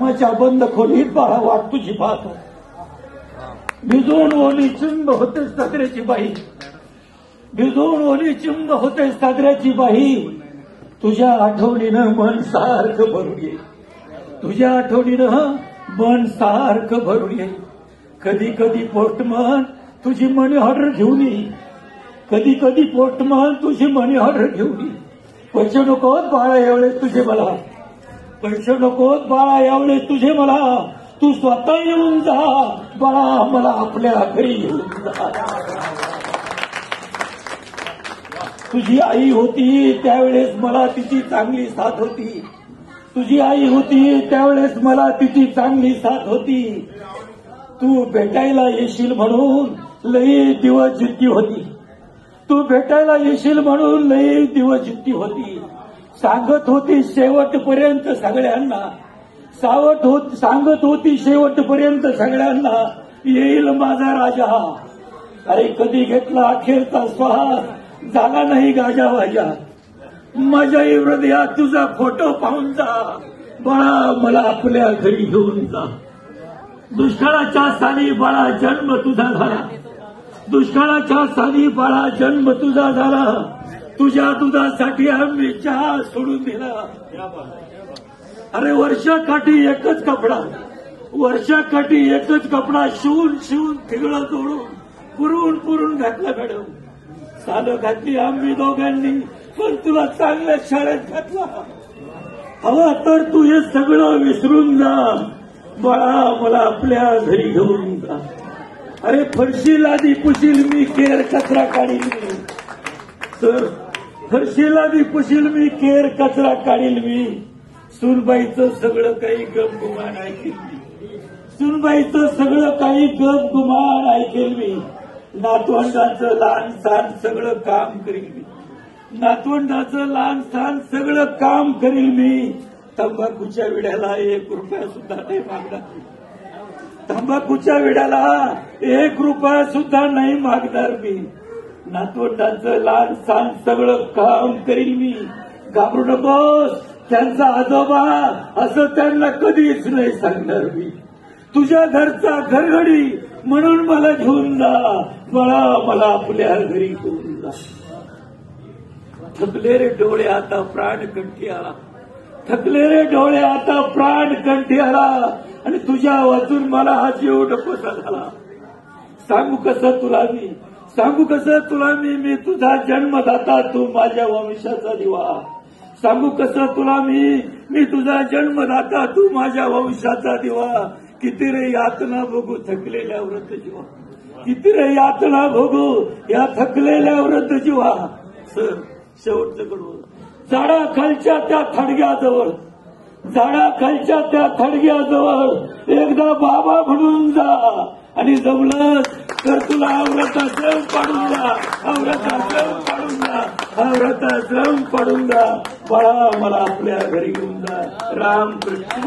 कामाच्या बंद खोलीत बाळा वाट तुझी पाहतो. भिजून ओली चिंब होते साजऱ्याची बाई, भिजून ओली चिंब होते साजऱ्याची बाई. तुझ्या आठवणीनं मन सारखं भरून येईल, तुझ्या आठवणीनं मन सारखं भरून येईल. कधी कधी पोस्टमन तुझी मनी ऑर्डर घेऊन येईल, कधी कधी पोस्टमन तुझी मनी ऑर्डर घेऊन येईल. पैसे नकोत बाळा एवढेच तुझे मला, पैसे नकोत बाळा एवढेच तुझे मला. तू स्वतः येऊन जा बाळा, मला आपल्या घरी येऊन जा. तुझी आई होती त्यावेळेस मला तिची चांगली साथ होती, तुझी आई होती त्यावेळेस मला तिची चांगली साथ होती. तू भेटायला येशील म्हणून लई दिवस जिद्दी होती, तू भेटायला येशील म्हणून लई दिवस जिद्दी होती. सांगत होती शेवटपर्यंत सगळ्यांना, सांगत होती शेवटपर्यंत सगळ्यांना, येईल माझा राजा. अरे कधी घेतला अखेरचा श्वास, झाला नाही गाजावाजा. माझ्या हृदयात तुझा फोटो पाहून जा बाळा, मला आपल्या घरी घेऊन जा. दुष्काळाच्या साली बाळा जन्म तुझा झाला, दुष्काळाच्या साली बाळा जन्म तुझा झाला. तुझ्या दुधासाठी आम्ही चहा सोडून दिला. अरे वर्षाकाठी एकच कपडा, वर्षाकाठी एकच कपडा शिवून शिवून ठिगळं जोडून पुरून पुरून घातला मॅडम. सालं घातली आम्ही दोघांनी, पण तुला चांगल्या शाळेत घातला. हवा तर तू हे सगळं विसरून जा बाळा, मला आपल्या घरी घेऊन जा. अरे फरशी लादी पुशील मी, केर कचरा काढील मी. सर फरशी लादी पुशील मी, केर कचरा काढील मी. सुनबाईचं सगळं काही गपगुमान ऐकेल मी, सुनबाईचं सगळं काही गपगुमान ऐकेल मी. नातवंडाचं लहान सहान सगळं काम करील मी, नातवंडाचं लहान सहान सगळं काम करील मी. तंबाखूच्या विड्याला 1 रुपया सुद्धा नाही मागणार, तंबाखूच्या विड्याला 1 रुपया सुद्धा नाही मागणार मी. नातवंडाचं लहान सहान सगळं काम करील मी. घाबरू नकोस, त्यांचा आजोबा असं त्यांना कधीच नाही सांगणार मी. तुझ्या घरचा घरघडी म्हणून मला घेऊन जा बाळा, मला आपल्या घरी घेऊन जा. थकले रे डोळे आता प्राण कंठी आला, थकले रे डोळे आता प्राण कंठी आला. आणि तुझ्या वाचून मला हा जीव नकोसा झाला. सांगू कसं तुला मी, सांगू कसं तुला मी तुझा जन्मदाता, तू माझ्या वंशाचा दिवा. सांगू कसं तुला मी तुझा जन्मदाता, तू माझ्या वंशाचा दिवा. किती रे यातना भोगू थकलेल्या वृद्ध जीवा, किती रे यातना भोगू या थकलेल्या वृद्ध जीवा. सर शेवटचं कडवं, झाडाखालच्या त्या थडग्याजवळ, झाडाखालच्या त्या थडग्याजवळ एकदा बाबा म्हणून जा. आणि जमलं तर तुला व्रताश्रम पाडून जा, व्रताश्रम पाडून जा, व्रताश्रम पाडून जा बाळा, मला आपल्या घरी घेऊन जा. रामकृष्ण.